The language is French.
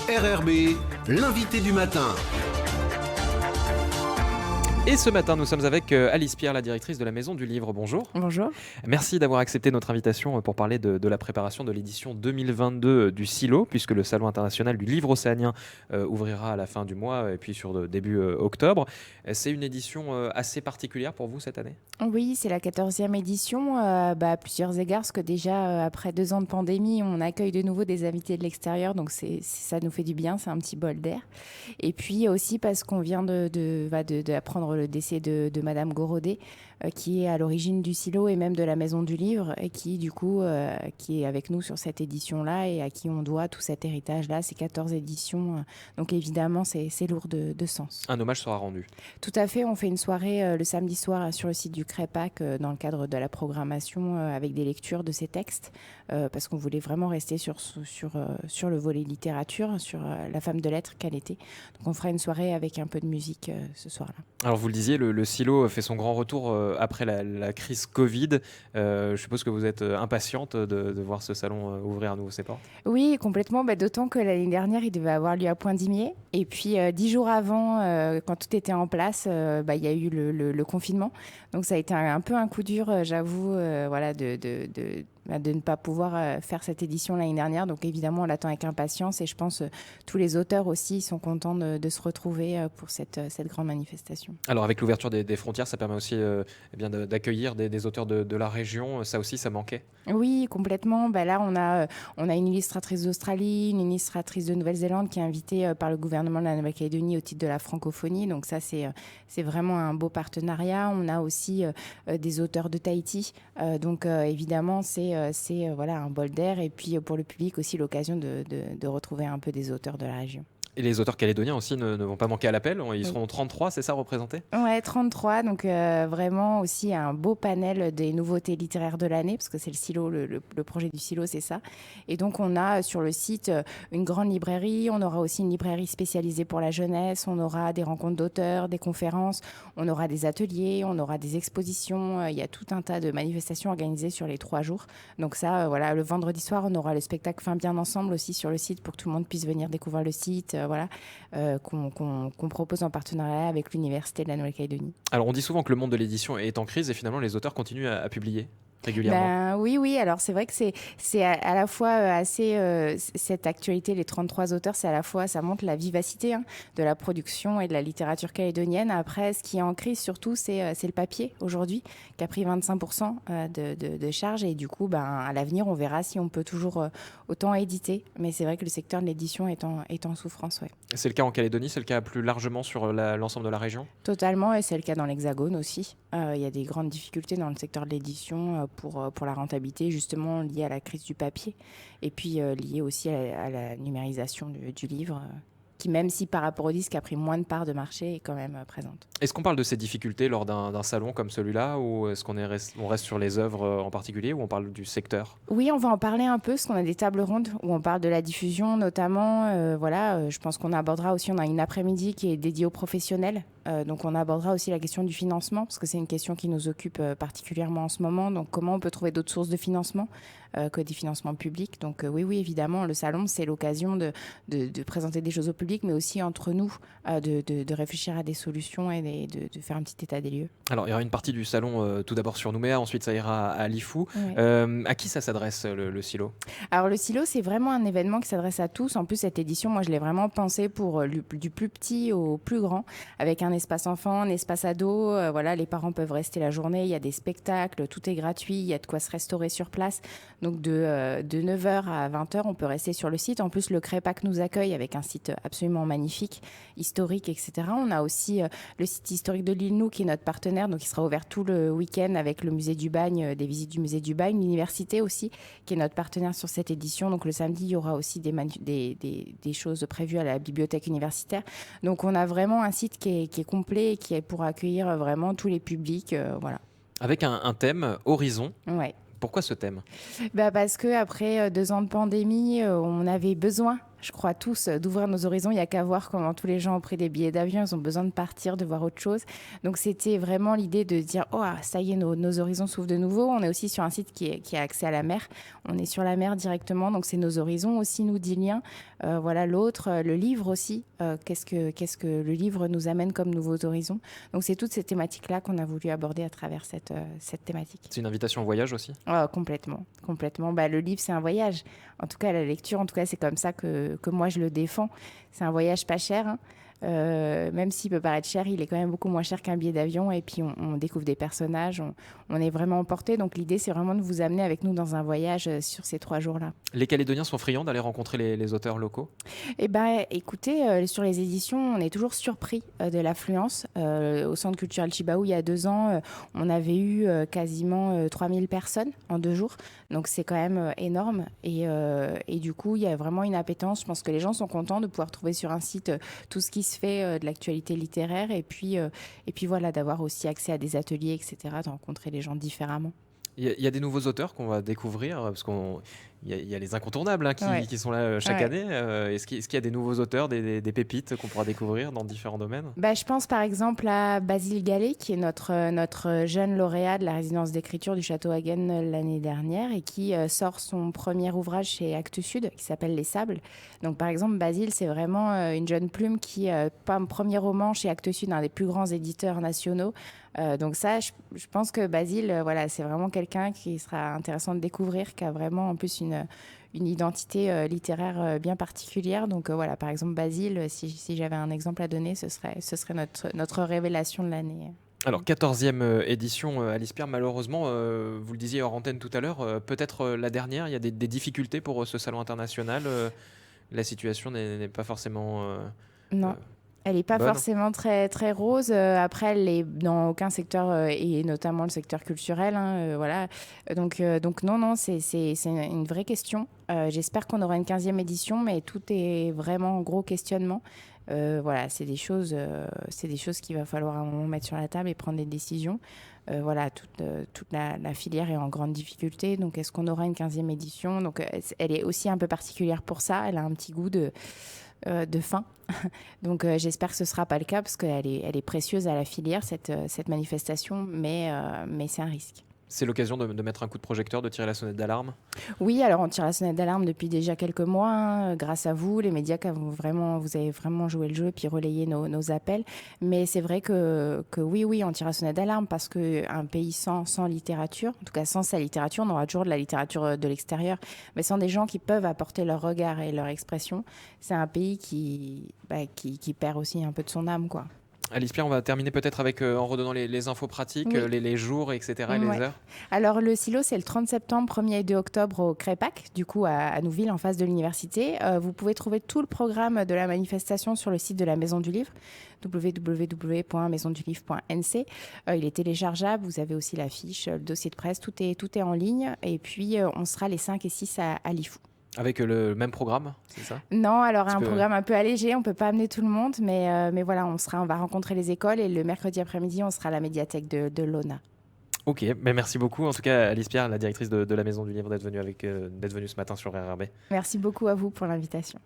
RRB, l'invité du matin. Et ce matin, nous sommes avec Alice Pierre, la directrice de la Maison du Livre. Bonjour. Bonjour. Merci d'avoir accepté notre invitation pour parler de la préparation de l'édition 2022 du Silo, puisque le Salon international du livre océanien ouvrira à la fin du mois et puis sur début octobre. C'est une édition assez particulière pour vous cette année ? Oui, c'est la 14e édition, à plusieurs égards, parce que déjà, après 2 ans de pandémie, on accueille de nouveau des invités de l'extérieur, donc ça nous fait du bien, c'est un petit bol d'air. Et puis aussi parce qu'on vient d'apprendre le décès de Madame Gorodet, qui est à l'origine du Silo et même de la Maison du Livre, et qui du coup qui est avec nous sur cette édition-là et à qui on doit tout cet héritage-là, ces 14 éditions. Donc évidemment, c'est lourd de sens. Un hommage sera rendu. Tout à fait, on fait une soirée le samedi soir sur le site du Crépac dans le cadre de la programmation avec des lectures de ces textes, parce qu'on voulait vraiment rester sur le volet littérature, sur la femme de lettres qu'elle était. Donc on fera une soirée avec un peu de musique ce soir-là. Alors vous le disiez, le Silo fait son grand retour après la crise Covid. Je suppose que vous êtes impatiente de voir ce salon ouvrir à nouveau ses portes. Oui, complètement, d'autant que l'année dernière, il devait avoir lieu à Point-d'Imier. Et puis 10 jours avant, quand tout était en place, il y a eu le confinement. Donc ça a été un peu un coup dur, j'avoue, de ne pas pouvoir faire cette édition l'année dernière. Donc évidemment, on l'attend avec impatience et je pense tous les auteurs aussi sont contents de se retrouver pour cette grande manifestation. Alors avec l'ouverture des frontières, ça permet aussi d'accueillir des auteurs de la région. Ça aussi, ça manquait ? Oui, complètement. Là, on a une illustratrice d'Australie, une illustratrice de Nouvelle-Zélande qui est invitée par le gouvernement de la Nouvelle-Calédonie au titre de la francophonie. Donc ça, c'est vraiment un beau partenariat. On a aussi des auteurs de Tahiti. Donc évidemment, c'est un bol d'air. Et puis pour le public aussi, l'occasion de retrouver un peu des auteurs de la région. Et les auteurs calédoniens aussi ne vont pas manquer à l'appel. Ils seront 33, c'est ça, représentés ? Ouais, 33. Donc vraiment aussi un beau panel des nouveautés littéraires de l'année, parce que c'est le Silo, le projet du Silo, c'est ça. Et donc on a sur le site une grande librairie. On aura aussi une librairie spécialisée pour la jeunesse. On aura des rencontres d'auteurs, des conférences. On aura des ateliers, on aura des expositions. Il y a tout un tas de manifestations organisées sur les 3 jours. Donc ça, le vendredi soir, on aura le spectacle Fin bien ensemble aussi sur le site pour que tout le monde puisse venir découvrir le site. Qu'on propose en partenariat avec l'Université de la Nouvelle-Calédonie. Alors on dit souvent que le monde de l'édition est en crise et finalement les auteurs continuent à publier régulièrement. Oui. Alors c'est vrai que c'est à la fois assez cette actualité, les 33 auteurs, c'est à la fois, ça montre la vivacité de la production et de la littérature calédonienne. Après, ce qui est en crise surtout, c'est le papier aujourd'hui, qui a pris 25% de charge. Et du coup, à l'avenir, on verra si on peut toujours autant éditer. Mais c'est vrai que le secteur de l'édition est en souffrance. Ouais. C'est le cas en Calédonie, c'est le cas plus largement sur l'ensemble de la région ? Totalement, et c'est le cas dans l'Hexagone aussi. Il y a des grandes difficultés dans le secteur de l'édition pour la rentabilité, justement liée à la crise du papier, et puis liée aussi à la numérisation du livre, qui, même si par rapport au disque a pris moins de parts de marché, est quand même présente. Est-ce qu'on parle de ces difficultés lors d'un salon comme celui-là, ou est-ce qu'on reste sur les œuvres en particulier, ou on parle du secteur ? Oui, on va en parler un peu, parce qu'on a des tables rondes où on parle de la diffusion notamment. Je pense qu'on abordera aussi, on a une après-midi qui est dédiée aux professionnels. Donc on abordera aussi la question du financement, parce que c'est une question qui nous occupe particulièrement en ce moment. Donc comment on peut trouver d'autres sources de financement que des financements publics. Donc oui, évidemment, le salon, c'est l'occasion de présenter des choses au public, mais aussi entre nous, de réfléchir à des solutions et de faire un petit état des lieux. Alors il y aura une partie du salon tout d'abord sur Nouméa, ensuite ça ira à Lifou. Ouais. À qui ça s'adresse le Silo ? Alors le Silo, c'est vraiment un événement qui s'adresse à tous. En plus, cette édition, moi je l'ai vraiment pensée pour du plus petit au plus grand, avec un espace enfant, un espace ado. Les parents peuvent rester la journée, il y a des spectacles, tout est gratuit, il y a de quoi se restaurer sur place. Donc de 9h à 20h, on peut rester sur le site. En plus, le Crépac nous accueille avec un site absolument magnifique, historique, etc. On a aussi le site historique de l'île Nou qui est notre partenaire, donc il sera ouvert tout le week-end avec le musée du Bagne, des visites du musée du Bagne, l'université aussi, qui est notre partenaire sur cette édition. Donc le samedi, il y aura aussi des choses prévues à la bibliothèque universitaire. Donc on a vraiment un site qui est complet et qui est pour accueillir vraiment tous les publics. Avec un thème, Horizon. Ouais. Pourquoi ce thème ? Parce qu'après 2 ans de pandémie, on avait besoin je crois tous, d'ouvrir nos horizons. Il n'y a qu'à voir comment tous les gens ont pris des billets d'avion, ils ont besoin de partir, de voir autre chose. Donc c'était vraiment l'idée de dire, oh ça y est, nos horizons s'ouvrent de nouveau. On est aussi sur un site qui a accès à la mer. On est sur la mer directement, donc c'est nos horizons aussi, nous dit lien. Voilà l'autre, le livre aussi. Qu'est-ce que le livre nous amène comme nouveaux horizons. Donc c'est toutes ces thématiques-là qu'on a voulu aborder à travers cette thématique. C'est une invitation au voyage aussi? Complètement. Le livre, c'est un voyage. En tout cas, la lecture, en tout cas, c'est comme ça que moi, je le défends. C'est un voyage pas cher, hein. Même s'il peut paraître cher, il est quand même beaucoup moins cher qu'un billet d'avion. Et puis, on découvre des personnages, on est vraiment emporté. Donc, l'idée, c'est vraiment de vous amener avec nous dans un voyage sur ces 3 jours-là. Les Calédoniens sont friands d'aller rencontrer les auteurs locaux? Eh bien, écoutez, sur les éditions, on est toujours surpris de l'affluence. Au Centre culturel Chibaou, il y a 2 ans, on avait eu quasiment 3000 personnes en 2 jours. Donc, c'est quand même énorme. Et du coup, il y a vraiment une appétence. Je pense que les gens sont contents de pouvoir trouver sur un site tout ce qui se fait de l'actualité littéraire. Et puis voilà, d'avoir aussi accès à des ateliers, etc., de rencontrer les gens différemment. Il y a des nouveaux auteurs qu'on va découvrir, parce qu'il y a les incontournables, hein, qui sont là chaque année. Est-ce qu'il y a des nouveaux auteurs, des pépites qu'on pourra découvrir dans différents domaines? Je pense par exemple à Basile Gallet, qui est notre jeune lauréat de la résidence d'écriture du Château Hagen l'année dernière et qui sort son premier ouvrage chez Actes Sud qui s'appelle Les Sables. Donc par exemple, Basile, c'est vraiment une jeune plume qui, pas un premier roman chez Actes Sud, un des plus grands éditeurs nationaux. Donc ça, je pense que Basile, c'est vraiment quelqu'un qui sera intéressant de découvrir, qui a vraiment en plus une identité littéraire bien particulière. Donc par exemple, Basile, si j'avais un exemple à donner, ce serait notre révélation de l'année. Alors, 14e édition, Alice Pierre, malheureusement, vous le disiez hors antenne tout à l'heure, peut-être la dernière, il y a des difficultés pour ce salon international. La situation n'est pas forcément... Non. Elle n'est pas forcément très, très rose. Après, elle n'est dans aucun secteur, et notamment le secteur culturel. Voilà. Donc non, c'est une vraie question. J'espère qu'on aura une 15e édition, mais tout est vraiment en gros questionnement. C'est des choses qu'il va falloir à un moment mettre sur la table et prendre des décisions. Toute la filière est en grande difficulté. Donc, est-ce qu'on aura une 15e édition? Donc, elle est aussi un peu particulière pour ça. Elle a un petit goût de fin. Donc j'espère que ce ne sera pas le cas parce qu'elle est précieuse à la filière, cette manifestation, mais c'est un risque. C'est l'occasion de mettre un coup de projecteur, de tirer la sonnette d'alarme? Oui, alors on tire la sonnette d'alarme depuis déjà quelques mois, hein, grâce à vous, les médias, vous avez vraiment joué le jeu et puis relayé nos appels. Mais c'est vrai que oui, on tire la sonnette d'alarme parce qu'un pays sans littérature, en tout cas sans sa littérature, on aura toujours de la littérature de l'extérieur, mais sans des gens qui peuvent apporter leur regard et leur expression, c'est un pays qui perd aussi un peu de son âme, quoi. Alice Pierre, on va terminer peut-être avec, en redonnant les infos pratiques, oui. les jours, etc. et les heures. Alors, le silo, c'est le 30 septembre, 1er et 2 octobre au Crépac, du coup, à Nouville, en face de l'université. Vous pouvez trouver tout le programme de la manifestation sur le site de la Maison du Livre, www.maisondulivre.nc. Il est téléchargeable, vous avez aussi l'affiche, le dossier de presse, tout est en ligne. Et puis, on sera les 5 et 6 à l'IFU. Avec le même programme, c'est ça? Non, alors programme un peu allégé, on ne peut pas amener tout le monde, mais voilà, on va rencontrer les écoles et le mercredi après-midi, on sera à la médiathèque de l'ONA. Ok, mais merci beaucoup. En tout cas, Alice Pierre, la directrice de la Maison du Livre, d'être venue ce matin sur RRB. Merci beaucoup à vous pour l'invitation.